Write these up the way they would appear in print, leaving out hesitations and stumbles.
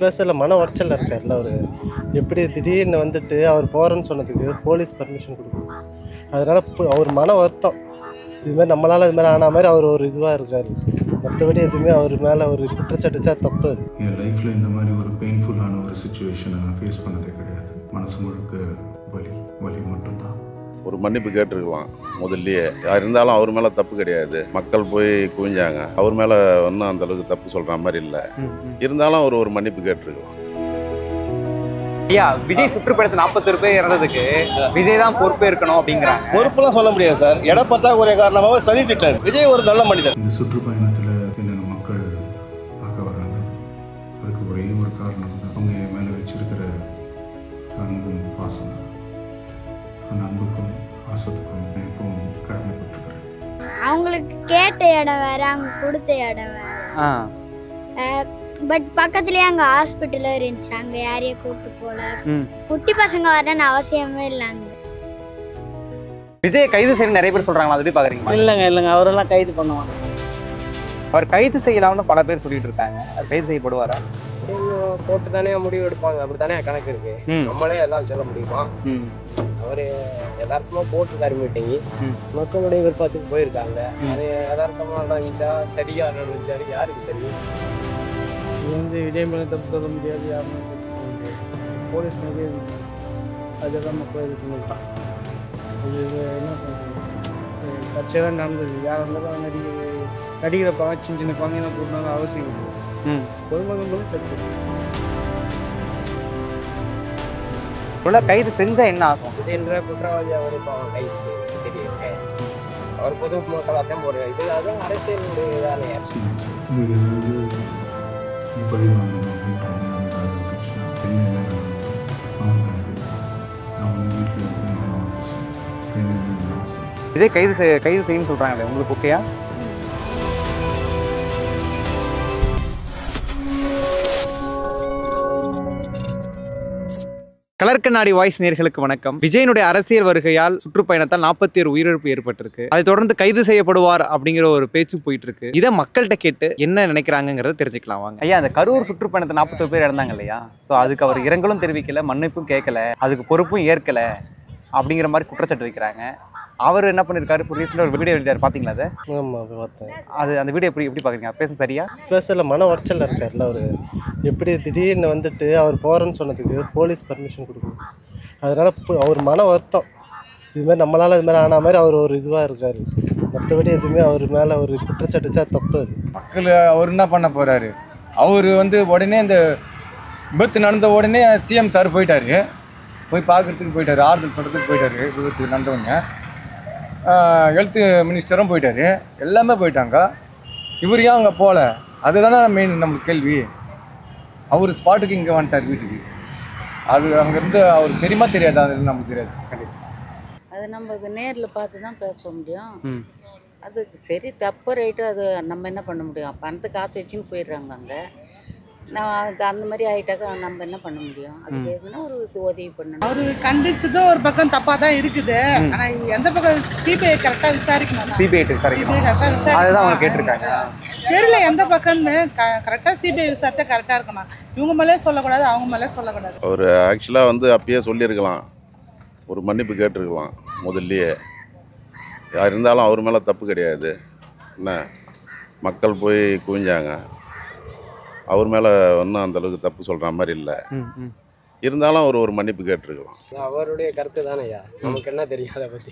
பேசல மன உடச்சல் இருக்கார்ல அவர். எப்படி திடீர்னு வந்துட்டு அவர் போகிறேன்னு சொன்னதுக்கு போலீஸ் பர்மிஷன் கொடுக்கணும். அதனால் இப்போ அவர் மன வருத்தம். இதுமாதிரி நம்மளால் இது மாதிரி ஆன மாதிரி அவர் ஒரு இதுவாக இருக்கார். மற்றபடி எதுவுமே அவர் மேலே ஒரு குற்றச்சாட்டுச்சா தப்பு. என் லைஃப்பில் இந்த மாதிரி ஒரு பெயின்ஃபுல்லான ஒரு சுச்சுவேஷனை நான் ஃபேஸ் பண்ணதே கிடையாது. மனசு முழுக்க வலி மட்டும்தான். ஒரு மன்னிப்பு கேட்டிருக்கலாம் முதல்லையே. யார் இருந்தாலும் அவர் மேலே தப்பு கிடையாது. மக்கள் போய் குவிஞ்சாங்க. அவர் மேலே ஒன்றும் அந்த அளவுக்கு தப்பு சொல்கிற மாதிரி இல்லை. இருந்தாலும் அவர் ஒரு மன்னிப்பு கேட்டிருக்கலாம். ஐயா, விஜய் சுற்றுப்பயணத்தை 41 பேர் இறந்ததுக்கு விஜய் தான் பொறுப்பே இருக்கணும் அப்படிங்கிறாங்க. பொறுப்புலாம் சொல்ல முடியாது சார். இட பற்றாக்குறை காரணமாக சதி திட்டார். விஜய் ஒரு நல்ல மனிதர். இந்த சுற்றுப்பயணத்தில் என்னென்ன மக்கள் பார்க்க வராங்க, அதுக்கு ஒரே ஒரு காரணம் தான் அவங்க என் மேலே வச்சிருக்கிற அன்பும் பாசம். அந்த அன்புக்கும் பாசத்துக்கும் எப்பவும் கடமைப்பட்டிருக்கிறேன். அவங்களுக்கு கேட்ட இடம் வேற, அவங்க கொடுத்த இடம் வேற. பட் பக்கத்துலயே அங்க ஹாஸ்பிட்டல் இருந்துச்சு. அங்க யாரையும் கூப்பிட்டு போல. குட்டி பசங்க வரணும்னு அவசியமே இல்லை. அங்க விஜய் கைது செய்யணும் நிறைய பேர் சொல்றாங்களா, அது எப்படி பாக்குறீங்க? இல்லைங்க அவரெல்லாம் கைது பண்ணுவாங்க. அவர் கைது செய்யலாம்னு பல பேர் சொல்லிட்டு இருக்காங்க. அவர் கைது செய்யப்படுவாரா? போட்டு தானே முடிவு எடுப்பாங்க. அப்படித்தானே கணக்கு இருக்கு. நம்மளே எல்லாம் சொல்ல முடியுமா? அவரு யதார்த்தமா போட்டுருக்காரு மீட்டிங். மக்களுடைய விருப்பத்துக்கு போயிருக்காங்க. அது யதார்த்தமா நடந்துச்சா சரியா நடந்துச்சாரு யாருக்கு தெரியும்? இது வந்து விஜய் மேலே தப்பு சொல்ல முடியாது, யாருமே தப்பு சொல்ல முடியாது. போலீஸ் நிறைய அதெல்லாம் மக்கள் இது பண்ணிருக்காங்க. இது என்ன பண்ணுறது, கட்சியாக நடந்தது. யார் இருந்தாலும் நடிக்கிறப்பாங்க, சின்ன சின்ன பங்கு போட்டாலும் அவசியம் இல்லை. பொதுமக்களும் தப்பு. கைது செஞ்சா என்ன ஆகும்? என்ற குற்றவாளி அவரு கைது செய்ய தெரியல. அவர் பொது மக்களாக தான் போடுறாரு. இது அதுவும் அரசியலுடைய வேலையா விஜய் கைது செய்யணும்னு சொல்றாங்களே, உங்களுக்கு ஓகேயா? கலர்கண்ணாடி வாய்ஸ் நேயர்களுக்கு வணக்கம். விஜயனுடைய அரசியல் வருகையால் சுற்றுப்பயணத்தால் 41 உயிரிழப்பு ஏற்பட்டிருக்கு. அதை தொடர்ந்து கைது செய்யப்படுவார் அப்படிங்கிற ஒரு பேச்சும் போயிட்டு இருக்கு. இதை மக்கள்கிட்ட கேட்டு என்ன நினைக்கிறாங்கிறத தெரிஞ்சுக்கலாம் வாங்க. ஐயா, அந்த கரூர் சுற்றுப்பயணத்தை 41 பேர் இறந்தாங்க இல்லையா? ஸோ அதுக்கு அவர் இரங்கலும் தெரிவிக்கல, மன்னிப்பும் கேட்கல, அதுக்கு பொறுப்பும் ஏற்கல அப்படிங்கிற மாதிரி குற்றச்சாட்டு வைக்கிறாங்க. அவர் என்ன பண்ணிருக்காரு, இப்போ ரீசெண்டாக ஒரு வீடியோ வெளியிட்டார், பார்த்தீங்களா? அதை ஆமாம் பார்த்தேன். அந்த வீடியோ எப்படி பார்க்குறீங்க? பேச சரியா? பேசல மன உடச்சல் இருக்கார்ல அவர். எப்படி திடீர்னு வந்துட்டு அவர் போகிறேன்னு சொன்னதுக்கு போலீஸ் பர்மிஷன் கொடுக்கணும். அதனால் இப்போ அவர் மன வருத்தம். இதுமாதிரி நம்மளால் இது மாதிரி ஆன மாதிரி அவர் ஒரு இதுவாக இருக்கார். மற்றபடி எதுவுமே அவர் மேலே ஒரு குற்றச்சாட்டுச்சா தப்பு. மக்கள் அவர் என்ன பண்ண போகிறாரு? அவர் வந்து உடனே இந்த விபத்து நடந்த உடனே சிஎம் சார் போயிட்டார். போய் பார்க்குறதுக்கு போயிட்டார், ஆறுதல் சொல்கிறதுக்கு போயிட்டார். விபத்து நடந்தவங்க ஹெல்த் மினிஸ்டரும் போயிட்டார், எல்லாமே போயிட்டாங்க. இவர் ஏன் அங்கே போகல? அதுதானே மெயின் நம்மளுக்கு கேள்வி. அவர் ஸ்பாட்டுக்கு இங்கே வந்துட்டார் வீட்டுக்கு. அது அங்கேருந்து அவருக்கு தெரியுமா தெரியாது? அது நமக்கு தெரியாது. கண்டிப்பாக அது நம்ம நேரில் பார்த்து தான் பேச முடியும். அதுக்கு சரி தப்பு ரைட்டு, அது நம்ம என்ன பண்ண முடியும்? பணத்துக்கு காசு வச்சுன்னு போயிடுறாங்க அங்கே. நான் அந்த மாதிரி ஆகிட்டாக்கா நம்ம என்ன பண்ண முடியும்? அதுக்கு எதுனா ஒரு உதவி பண்ணணும். அவரு கண்டிச்சதும் ஒரு பக்கம் தப்பா தான் இருக்குது. ஆனா எந்த பக்கம் சிபிஐ கரெக்டா விசாரிக்கணும். சிபிஐ அதுதான் அவங்க கேட்டிருக்காங்க. தெரியல எந்த பக்கம்னு. கரெக்டா சிபிஐ விசாரிச்சா கரெக்டா இருக்கணும். இவங்க மேலே சொல்லக்கூடாது, அவங்க மேலே சொல்லக்கூடாது. அவர் ஆக்சுவலாக வந்து அப்பயே சொல்லியிருக்கலாம், ஒரு மன்னிப்பு கேட்டிருக்கலாம் முதல்லையே. யார் இருந்தாலும் அவர் மேலே தப்பு கிடையாது. என்ன மக்கள் போய் குவிஞ்சாங்க. அவர் மேலே ஒன்றும் அந்த அளவுக்கு தப்பு சொல்கிற மாதிரி இல்லை. இருந்தாலும் அவர் ஒரு மன்னிப்பு கேட்டிருக்கலாம். அவருடைய கருத்து தானே ஐயா, நமக்கு என்ன தெரியும் அதை பற்றி?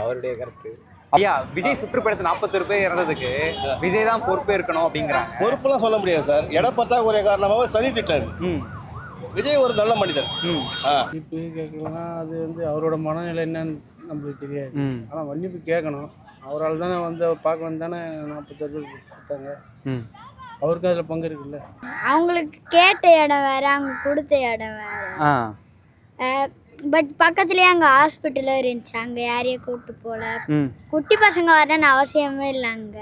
அவருடைய கருத்து. ஐயா, விஜய் சுற்றுப்பயணத்தை 41 பேர் இறந்ததுக்கு விஜய் தான் பொறுப்பே இருக்கணும் அப்படிங்கிறாங்க. பொறுப்புலாம் சொல்ல முடியாது சார். இட பற்றாக்குறை காரணமாக சதி திட்டார். விஜய் ஒரு நல்ல மனிதர். மன்னிப்பு கேட்கலாம், அது வந்து அவரோட மனநிலை என்னன்னு நம்மளுக்கு தெரியாது. ஆனால் மன்னிப்பு கேட்கணும். அவரால் தானே வந்து பார்க்கணும் தானே 41 பேர் சுத்தாங்க. அவருக்கு அதில் பங்கு இருக்குல்ல. அவங்களுக்கு கேட்ட இடம் வேற, அவங்க கொடுத்த இடம் வேற. பட் பக்கத்துலயே அங்க ஹாஸ்பிட்டல் இருந்துச்சு. அங்க யாரையும் கூப்பிட்டு போல. குட்டி பசங்க வரணும்னு அவசியமே இல்லை. அங்க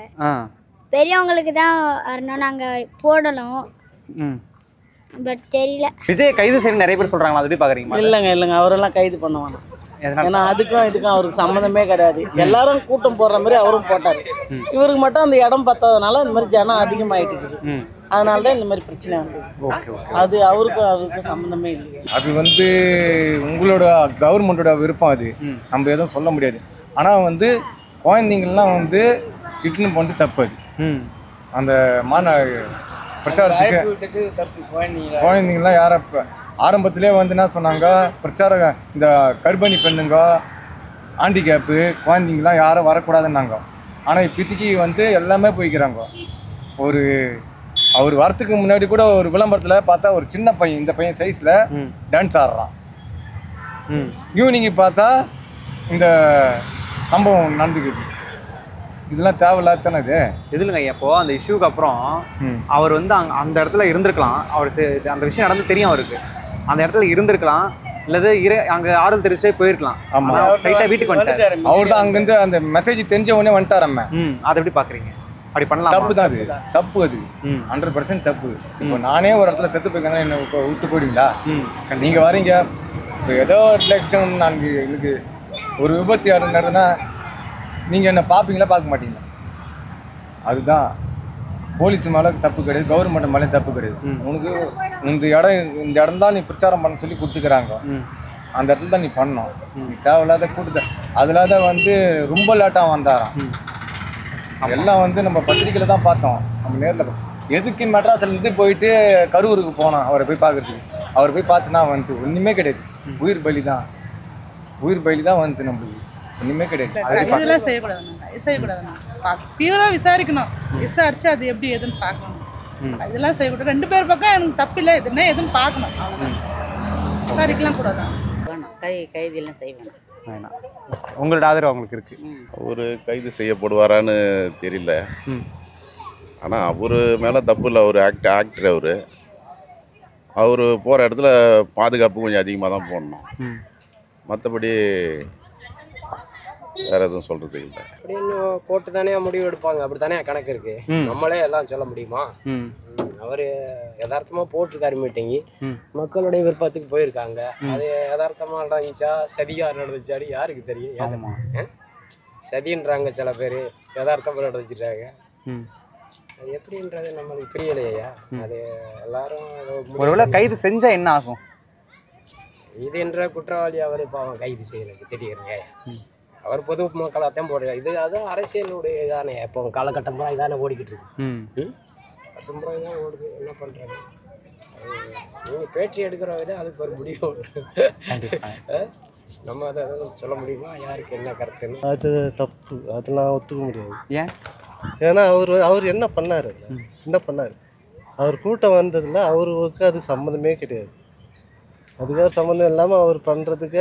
பெரியவங்களுக்கு தான் வரணும்னு அங்க போடணும். பட் தெரியல. விஜய் கைது செய்யணும் நிறைய பேர் சொல்றாங்களா, அது எப்படி பாக்குறீங்க? இல்லைங்க அவரெல்லாம் கைது பண்ணுவாங்க. ஏன்னா அதுக்கும் இதுக்கும் அவருக்கு சம்மந்தமே கிடையாது. எல்லாரும் கூட்டம் போடுற மாதிரி அவரும் போட்டார். இவருக்கு மட்டும் அந்த இடம் பத்தாதனால இந்த மாதிரி ஜனம் அதிகமாயிட்டு இருக்குது. அதனால தான் இந்த மாதிரி பிரச்சனை வந்தது. Okay okay. அது அவருக்கும் சம்மந்தமே இல்லையா. அது வந்து உங்களோட கவர்மெண்ட்டோட விருப்பம், அது நம்ம எதுவும் சொல்ல முடியாது. ஆனால் வந்து குழந்தைங்கள்லாம் வந்து இட்டுன்னு போகிறது தப்பு. அது அந்த பிரச்சாரத்துக்கு குழந்தைங்கள்லாம் யார ஆரம்பத்திலே வந்து என்ன சொன்னாங்க, பிரச்சாரம் இந்த கர்ப்பிணி பெண்ணுங்க, ஹேண்டிகேப்பு குழந்தைங்களாம் யாரும் வரக்கூடாதுன்னாங்க. ஆனால் இப்போதைக்கு வந்து எல்லாமே போய்க்கிறாங்க. அவர் வரத்துக்கு முன்னாடி கூட ஒரு விளம்பரத்தில் பார்த்தா ஒரு சின்ன பையன், இந்த பையன் சைஸில் டான்ஸ் ஆடுறான். ஈவினிங் பார்த்தா இந்த சம்பவம் நடந்துக்குது. இதெல்லாம் தேவையில்லாதானே இது. எதுலங்க இப்போ அந்த இஷ்யூக்கு அப்புறம் அவர் வந்து அந்த இடத்துல இருந்திருக்கலாம். அந்த விஷயம் நடந்து தெரியும் அவருக்கு. அந்த இடத்துல இருந்திருக்கலாம், இல்லது அங்கே ஆறுதல் தெரிவிச்சே போயிருக்கலாம். ஆமாம், ஸ்ட்ரைட்டாக வீட்டுக்கு வந்துட்டார். அவர் தான் அங்கேருந்து அந்த மெசேஜ் தெரிஞ்ச உடனே வந்துட்டார். அம்மா அதை எப்படி பார்க்குறீங்க? அப்படி பண்ணலாம்? தப்பு தான், அது தப்பு. அது 100% தப்பு. இப்போ நானே ஒரு இடத்துல செத்து போய்க்காங்க, என்ன விட்டு போயிடுவீங்களா? நீங்கள் வரீங்க, இப்போ ஏதோ ரிலாக்ஸன், எனக்கு ஒரு விபத்து நடந்ததுன்னா நீங்கள் என்ன பார்ப்பீங்களா, பார்க்க மாட்டீங்களா? அதுதான் போலீஸ் மேலே தப்பு கிடையாது, கவர்மெண்ட் மேலே தப்பு கிடையாது. உனக்கு இந்த இடம் தான் நீ பிரச்சாரம் பண்ண சொல்லி கொடுத்துக்கிறாங்க, அந்த இடத்துல தான் நீ பண்ணணும். நீ தேவையில்லாத கூட்டத்தை அதில் தான் வந்து ரொம்ப லேட்டாக வந்தாராம். எல்லாம் வந்து நம்ம பத்திரிக்கையில் தான் பார்த்தோம், நம்ம நேரில். எதுக்கு மெட்ராஸ்லேருந்து போயிட்டு கரூருக்கு போனோம் அவரை போய் பார்க்குறதுக்கு? அவரை போய் பார்த்துனா வந்து ஒன்றுமே கிடையாது, உயிர் பலி தான். உயிர் பலி தான் வந்து நம்மளுக்கு ஒன்றுமே கிடையாது. இதெல்லாம் செய்யக்கூடாதுண்ணா. பியூராக விசாரிக்கணும், விசாரிச்சு அது எப்படி எதுன்னு பார்க்கணும். இதெல்லாம் செய்யக்கூடாது. 2 பேர் பக்கம் எனக்கு தப்பு இல்லை, எதுனா எதுன்னு பார்க்கணும். விசாரிக்கலாம் கூடாது. கைதெல்லாம் செய்வேன். உங்களோட ஆதரவு அவங்களுக்கு இருக்கு. அவர் கைது செய்யப்படுவாரான்னு தெரியல. ஆனால் அவர் மேலே தப்பு இல்லை. அவர் ஆக்டர். அவர் போகிற இடத்துல பாதுகாப்பு கொஞ்சம் அதிகமாக தான் போடணும். மற்றபடி வேற எதுவும் சொல்றது இல்லை. அப்படின்னு கோர்ட்டு தானே முடிவு எடுப்பாங்க, அப்படி தானே கணக்கு இருக்கு. நம்மளே எல்லாம் சொல்ல முடியுமா? அவர் யதார்த்தமா போட்டிருக்காரு மீட்டிங்கு, மக்களுடைய விருப்பத்துக்கு போயிருக்காங்க. அது யதார்த்தமா நடந்துச்சா சதியா நடந்துச்சாடி யாருக்கு தெரியும்? சதின்றாங்க சில பேர், யதார்த்தமா நடந்துச்சுட்டாங்க. அது எப்படின்றது நம்மளுக்கு புரியலையா? அது எல்லாரும் ஒருவேளை கைது செஞ்சா என்ன ஆகும்? இது என்ற குற்றவாளி அவர் பாவம் கைது செய்யறது திடீர்னு. அவர் பொது மக்களாகத்தான் போடுறாரு. இது அதுவும் அரசியலுடைய இதானே, இப்போ காலகட்டம் தான் இதானே ஓடிக்கிட்டு இருக்கு. வருஷம்புறம் தான் ஓடுது, என்ன பண்ணுறாரு? நீங்கள் பேட்டி எடுக்கிற விட அதுக்கு ஒரு முடிவு நம்ம அதை சொல்ல முடியுமா? யாருக்கு என்ன கருத்துன்னு? அது தப்பு, அதெல்லாம் ஒத்துக்க முடியாது. ஏன்? ஏன்னா அவர் என்ன பண்ணார்? அவர் கூட்டம் வந்ததில் அவருக்கு அது சம்மந்தமே கிடையாது. அதுக்காக சம்மந்தம் இல்லாமல் அவர் பண்ணுறதுக்கு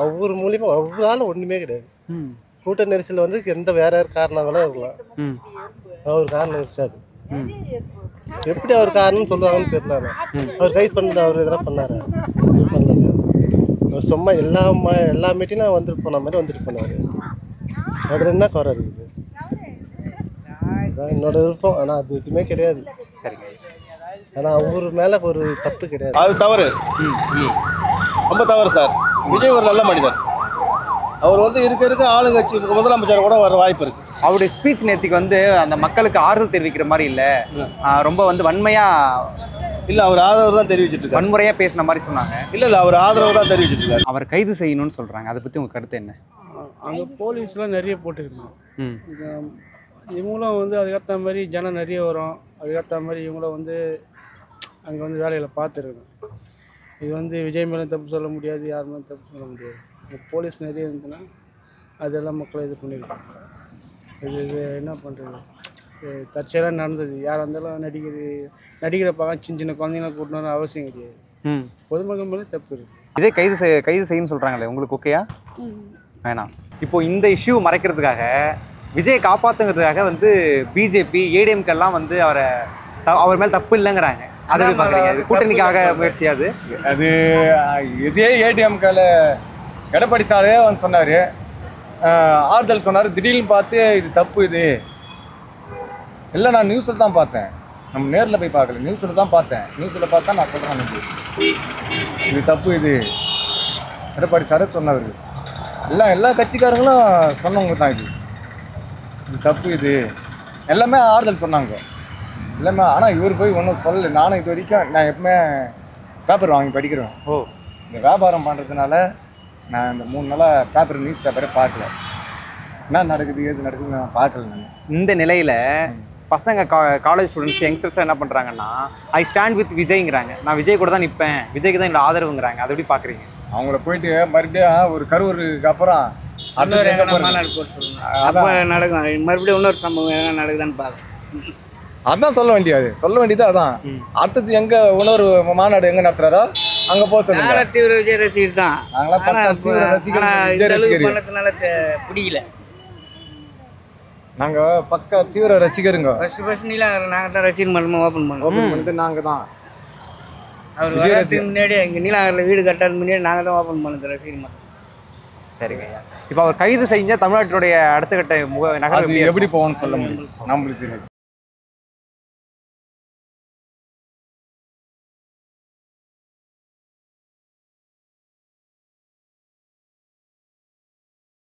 அவர் மூலியமா அவரால் ஒன்றுமே கிடையாது. கூட்ட நெரிசல் வந்து எந்த வேற காரணங்களும் இருக்கலாம், அவர் காரணம் இருக்காது. எப்படி அவர் காரணம்னு சொல்லுவாங்கன்னு தெரியல. அவர் கைது பண்ணது அவர் இதெல்லாம் பண்ணார்? பண்ணல. அவர் சும்மா எல்லா மீட்டிங்கும் வந்துட்டு போன மாதிரி வந்துட்டு போனார். அதில் என்ன குறை இருக்குது? என்னோட விருப்பம். ஆனால் அது எதுவுமே கிடையாது. ஆனால் அவர் மேலே ஒரு தப்பு கிடையாது. அது தவறு, ரொம்ப தவறு சார். விஜய் ஒரு நல்ல மனிதர். அவர் வந்து இருக்க ஆளுங்கட்சி முதலமைச்சர் கூட வர வாய்ப்பு இருக்கு. அவருடைய ஸ்பீச் நேற்றுக்கு வந்து அந்த மக்களுக்கு ஆறுதல் தெரிவிக்கிற மாதிரி இல்லை, ரொம்ப வந்து வன்மையா இல்லை, அவர் ஆதரவு தான் தெரிவிச்சிட்டு இருக்காரு. வன்முறையாக பேசின மாதிரி சொன்னாங்க. இல்லை, அவர் ஆதரவு தான் தெரிவிச்சிட்டு இருக்காரு. அவர் கைது செய்யணும்னு சொல்கிறாங்க, அதை பற்றி உங்கள் கருத்து என்ன? அங்கே போலீஸ்லாம் நிறைய போட்டுருக்கணும். இவங்களும் வந்து அதுக்கேற்ற மாதிரி ஜனம் நிறைய வரும், அதுக்கேற்ற மாதிரி இவங்களும் வந்து அங்கே வந்து வேலைகளை பார்த்துருக்கணும். இது வந்து விஜய் மேலே தப்பு சொல்ல முடியாது, யார் மேலே தப்பு சொல்ல முடியாது. போலீஸ் நிறைய இருந்ததுன்னா அதெல்லாம் மக்களை இது பண்ணியிருக்காங்க. இது என்ன பண்ணுறது? தற்செயலாக நடந்தது. யாராக இருந்தாலும் நடிகரை பார்க்க சின்ன குழந்தைங்கள கூட்டணும்னு அவசியம் கிடையாது. பொதுமக்கள் மேலே தப்பு இருக்குது. விஜய் கைது செய்யணும்னு சொல்கிறாங்களே, உங்களுக்கு ஓகேயா? வேணாம். இப்போது இந்த இஷ்யூ மறைக்கிறதுக்காக, விஜயை காப்பாற்றுங்கிறதுக்காக வந்து பிஜேபி ஏடிஎம்கெல்லாம் வந்து அவர் மேலே தப்பு இல்லைங்கிறாங்க. அதை பார்க்குறீங்க? கூட்டணிக்காக முயற்சியாது அது. இதே ஏடிஎம்கேல எடப்பாடி சாரே வந்து சொன்னார், ஆறுதல் சொன்னார். திடீர்னு பார்த்து இது தப்பு, இது இல்லை நான் நியூஸில் தான் பார்த்தேன், நம்ம நேரில் போய் பார்க்கல, நியூஸில் தான் பார்த்தேன். நியூஸில் பார்த்தா நான் சொல்கிறேன், இது தப்பு, இது எடப்பாடி சாரே சொன்னவர். எல்லா கட்சிக்காரங்களும் சொன்னவங்க தான், இது தப்பு, இது எல்லாமே ஆறுதல் சொன்னாங்க. இல்லைம்மா, ஆனால் இவர் போய் ஒன்றும் சொல்லலை. நானும் இது வரைக்கும் நான் எப்பவுமே பேப்பர் வாங்கி படிக்கிறேன். இந்த வியாபாரம் பண்ணுறதுனால நான் இந்த 3 நாளாக பேப்பர் நியூஸ் பேப்பரே பார்க்கல. என்ன நடக்குது ஏது நடக்குது நான் பார்க்கல. நான் இந்த நிலையில் பசங்க காலேஜ் ஸ்டூடெண்ட்ஸ் யங்ஸ்டர்ஸ் என்ன பண்ணுறாங்கன்னா ஐ ஸ்டாண்ட் வித் விஜய்ங்கிறாங்க. நான் விஜய் கூட தான் நிற்பேன், விஜய்க்கு தான் என்னோட ஆதரவுங்கிறாங்க. அதை எப்படி பார்க்குறீங்க? அவங்கள போயிட்டு மறுபடியும் ஒரு கரூருக்கு அப்புறம் அப்போ நடக்கும். மறுபடியும் இன்னொரு சம்பவம் எதனா நடக்குதான்னு பார்க்க. அதான் சொல்ல வேண்டியது அதான். அடுத்தது எங்க இன்னொரு மாநாடு எங்க நடத்துறாரோ அங்க போக சொல்லுங்க. தீவிர விஜய் ரசிகர் தான். நாங்களா பிடிக்கல. நாங்க பக்கா தீவிர ரசிகருங்க. ஃபர்ஸ்ட் நீலாங்கரை நாங்கள் தான் ரசிகர் மன்றமாக ஓப்பன் பண்ணோம். நாங்க தான் அவர் வரதுக்கு முன்னாடியே எங்கள் நீலாங்கரில் வீடு கட்டாத முன்னாடி நாங்கள் தான் ஓப்பன் பண்ணது ரசிகர் மன்றம். சரிங்க ஐயா. இப்போ அவர் கைது செஞ்ச தமிழ்நாட்டினுடைய அடுத்த கட்ட நகரம் எப்படி போகணும்னு சொல்ல முடியும் நம்மளுக்கு.